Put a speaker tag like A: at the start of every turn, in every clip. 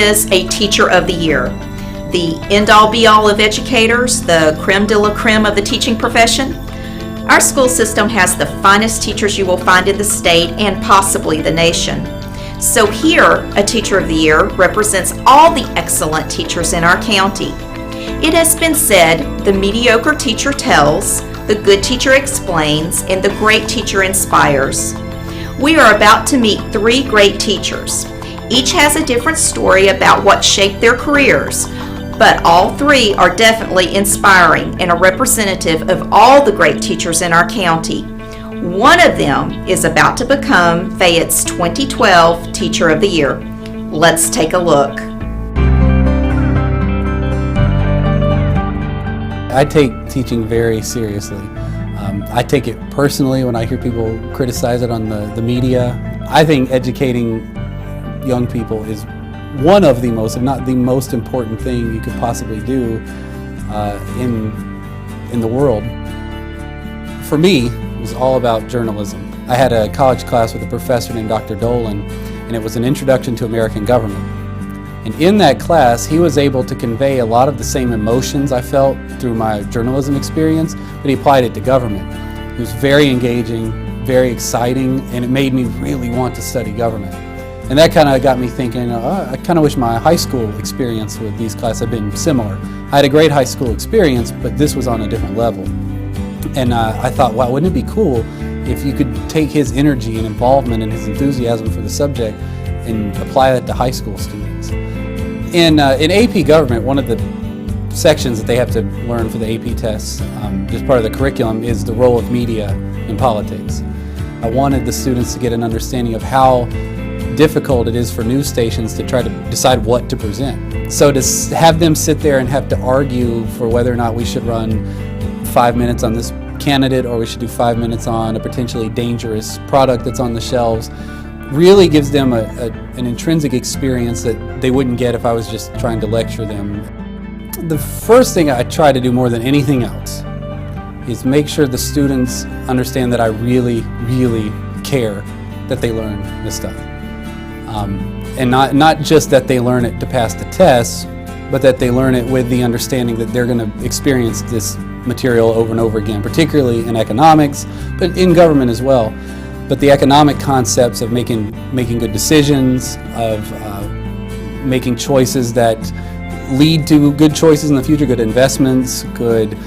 A: is a Teacher of the Year. The end-all be-all of educators, the creme de la creme of the teaching profession. Our school system has the finest teachers you will find in the state and possibly the nation. So here, a Teacher of the Year represents all the excellent teachers in our county. It has been said, the mediocre teacher tells, the good teacher explains, and the great teacher inspires. We are about to meet 3 great teachers. Each has a different story about what shaped their careers, but all 3 are definitely inspiring and a representative of all the great teachers in our county. One of them is about to become Fayette's 2012 Teacher of the Year. Let's take a look.
B: I take teaching very seriously. I take it personally when I hear people criticize it on the media. I think educating young people is one of the most, if not the most important thing you could possibly do in the world. For me, it was all about journalism. I had a college class with a professor named Dr. Dolan, and it was an introduction to American government. And in that class, he was able to convey a lot of the same emotions I felt through my journalism experience, but he applied it to government. It was very engaging, very exciting, and it made me really want to study government. And that kind of got me thinking, I kind of wish my high school experience with these classes had been similar. I had a great high school experience, but this was on a different level. And I thought, wow, wouldn't it be cool if you could take his energy and involvement and his enthusiasm for the subject and apply that to high school students. In AP Government, one of the sections that they have to learn for the AP tests, just part of the curriculum, is the role of media in politics. I wanted the students to get an understanding of how difficult it is for news stations to try to decide what to present. So to have them sit there and have to argue for whether or not we should run 5 minutes on this candidate or we should do 5 minutes on a potentially dangerous product that's on the shelves really gives them an intrinsic experience that they wouldn't get if I was just trying to lecture them. The first thing I try to do more than anything else is make sure the students understand that I really, really care that they learn this stuff. And not just that they learn it to pass the tests, but that they learn it with the understanding that they're going to experience this material over and over again, particularly in economics, but in government as well. But the economic concepts of making good decisions, of making choices that lead to good choices in the future, good investments, good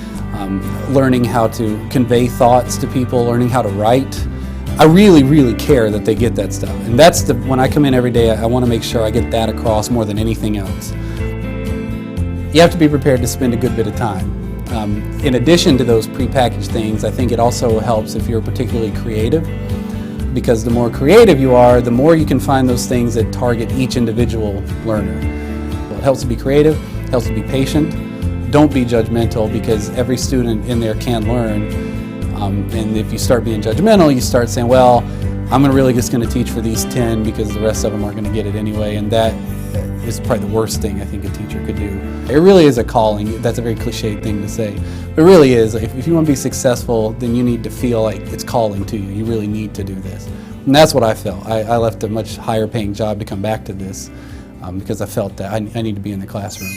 B: learning how to convey thoughts to people, learning how to write. I really, really care that they get that stuff. And that's when I come in every day, I want to make sure I get that across more than anything else. You have to be prepared to spend a good bit of time. In addition to those prepackaged things, I think it also helps if you're particularly creative, because the more creative you are, the more you can find those things that target each individual learner. It helps to be creative, it helps to be patient. Don't be judgmental, because every student in there can learn. And if you start being judgmental, you start saying, well, I'm really just going to teach for these 10 because the rest of them aren't going to get it anyway. And that is probably the worst thing I think a teacher could do. It really is a calling. That's a very cliched thing to say. But it really is. If you want to be successful, then you need to feel like it's calling to you. You really need to do this. And that's what I felt. I left a much higher paying job to come back to this because I felt that I need to be in the classroom.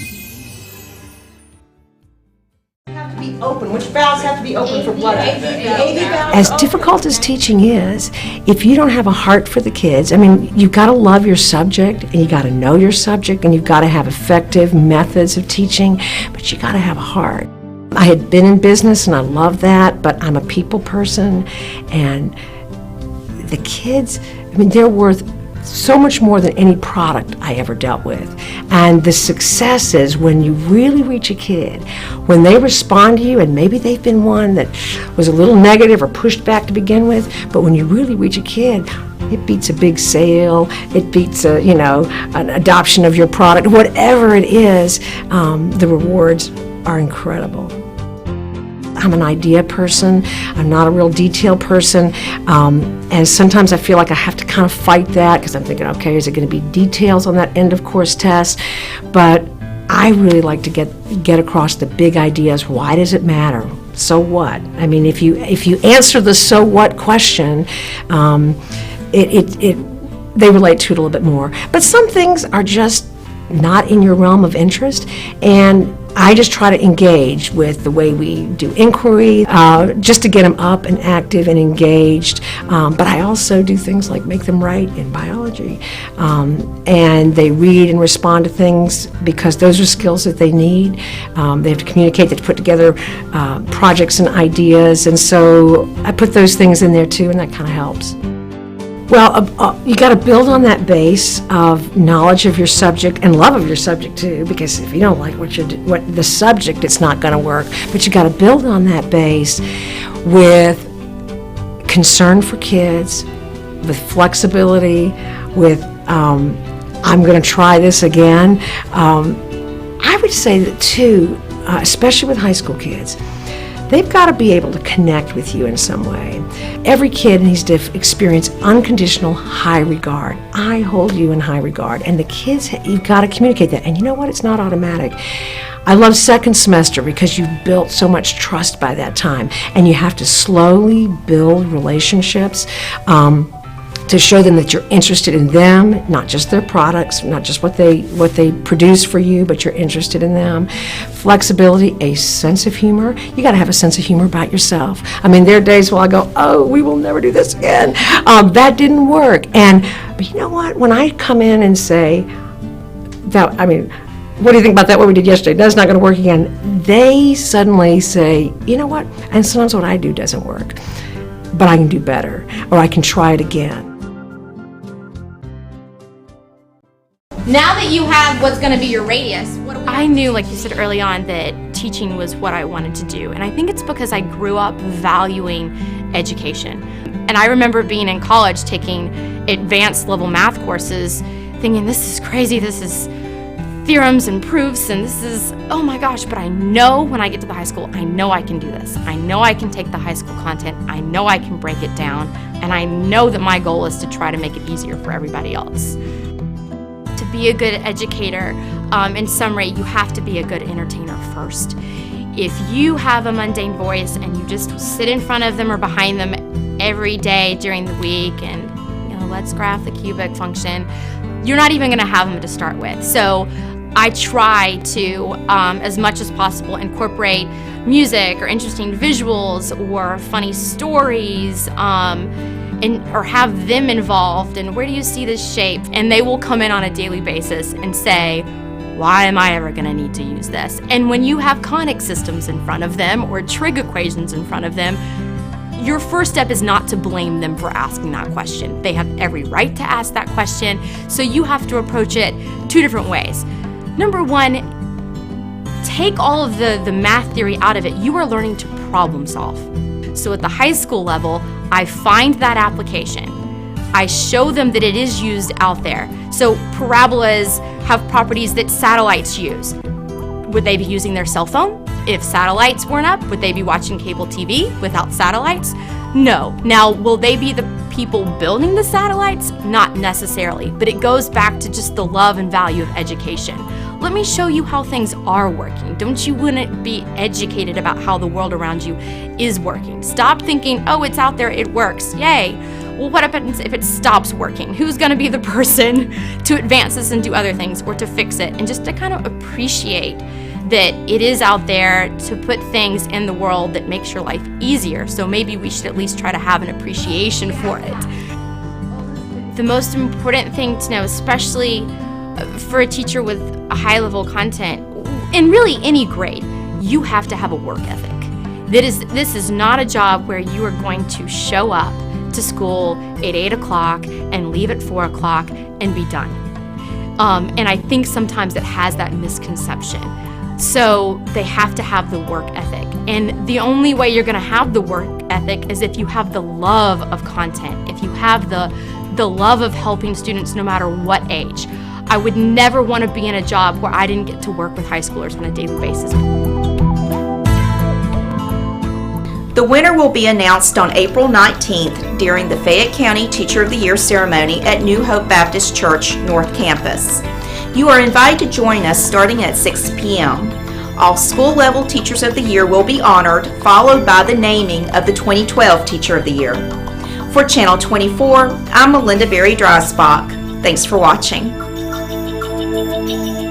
C: Be open. Which valves have to be open for what?
D: As difficult as teaching is, if you don't have a heart for the kids, I mean, you've got to love your subject, and you got to know your subject, and you've got to have effective methods of teaching, but you got to have a heart. I had been in business, and I love that, but I'm a people person, and the kids, I mean, they're worth so much more than any product I ever dealt with. And the success is when you really reach a kid, when they respond to you, and maybe they've been one that was a little negative or pushed back to begin with, but when you really reach a kid, it beats a big sale, it beats an adoption of your product, whatever it is, the rewards are incredible. I'm an idea person. I'm not a real detail person. And sometimes I feel like I have to kind of fight that because I'm thinking, okay, is it going to be details on that end of course test? But I really like to get across the big ideas. Why does it matter? So what? I mean, if you answer the so what question, they relate to it a little bit more. But some things are just not in your realm of interest. And I just try to engage with the way we do inquiry, just to get them up and active and engaged. But I also do things like make them write in biology. And they read and respond to things because those are skills that they need. They have to communicate, they have to put together projects and ideas. And so I put those things in there too, and that kind of helps. Well, you got to build on that base of knowledge of your subject and love of your subject too, because if you don't like what the subject, it's not going to work. But you got to build on that base with concern for kids, with flexibility, with I'm going to try this again. I would say that too, especially with high school kids, they've got to be able to connect with you in some way. Every kid needs to experience unconditional high regard. I hold you in high regard. And the kids, you've got to communicate that. And you know what? It's not automatic. I love second semester because you've built so much trust by that time. And you have to slowly build relationships to show them that you're interested in them, not just their products, not just what they produce for you, but you're interested in them. Flexibility, a sense of humor. You got to have a sense of humor about yourself. I mean, there are days where I go, oh, we will never do this again. That didn't work. But you know what? When I come in and say, what do you think about that, what we did yesterday? That's not going to work again. They suddenly say, you know what? And sometimes what I do doesn't work, but I can do better, or I can try it again.
E: Now that you have what's going to be your radius,
F: I knew, like you said early on, that teaching was what I wanted to do. And I think it's because I grew up valuing education. And I remember being in college taking advanced level math courses thinking, this is crazy, this is theorems and proofs, and this is, oh my gosh, but I know when I get to the high school, I know I can do this. I know I can take the high school content, I know I can break it down, and I know that my goal is to try to make it easier for everybody else. To be a good educator, in summary, you have to be a good entertainer first. If you have a mundane voice and you just sit in front of them or behind them every day during the week and, let's graph the cubic function, you're not even going to have them to start with. So I try to, as much as possible, incorporate music or interesting visuals or funny stories, or have them involved, and where do you see this shape? And they will come in on a daily basis and say, why am I ever going to need to use this? And when you have conic systems in front of them or trig equations in front of them, your first step is not to blame them for asking that question. They have every right to ask that question, so you have to approach it two different ways. Number one, take all of the math theory out of it. You are learning to problem solve. So at the high school level, I find that application. I show them that it is used out there. So parabolas have properties that satellites use. Would they be using their cell phone? If satellites weren't up, would they be watching cable TV without satellites? No. Now, will they be the people building the satellites? Not necessarily, but it goes back to just the love and value of education. Let me show you how things are working. Don't you want to be educated about how the world around you is working? Stop thinking, oh, it's out there, it works, yay. Well, what happens if it stops working? Who's going to be the person to advance this and do other things or to fix it? And just to kind of appreciate that it is out there to put things in the world that makes your life easier. So maybe we should at least try to have an appreciation for it. The most important thing to know, especially for a teacher with a high-level content, in really any grade, you have to have a work ethic. This is not a job where you are going to show up to school at 8 o'clock and leave at 4 o'clock and be done. And I think sometimes it has that misconception. So they have to have the work ethic. And the only way you're going to have the work ethic is if you have the love of content, if you have the love of helping students no matter what age. I would never want to be in a job where I didn't get to work with high schoolers on a daily basis.
A: The winner will be announced on April 19th during the Fayette County Teacher of the Year ceremony at New Hope Baptist Church North Campus. You are invited to join us starting at 6 p.m. All school-level Teachers of the Year will be honored, followed by the naming of the 2012 Teacher of the Year. For Channel 24, I'm Melinda Berry Dreisbach. Thanks for watching. you.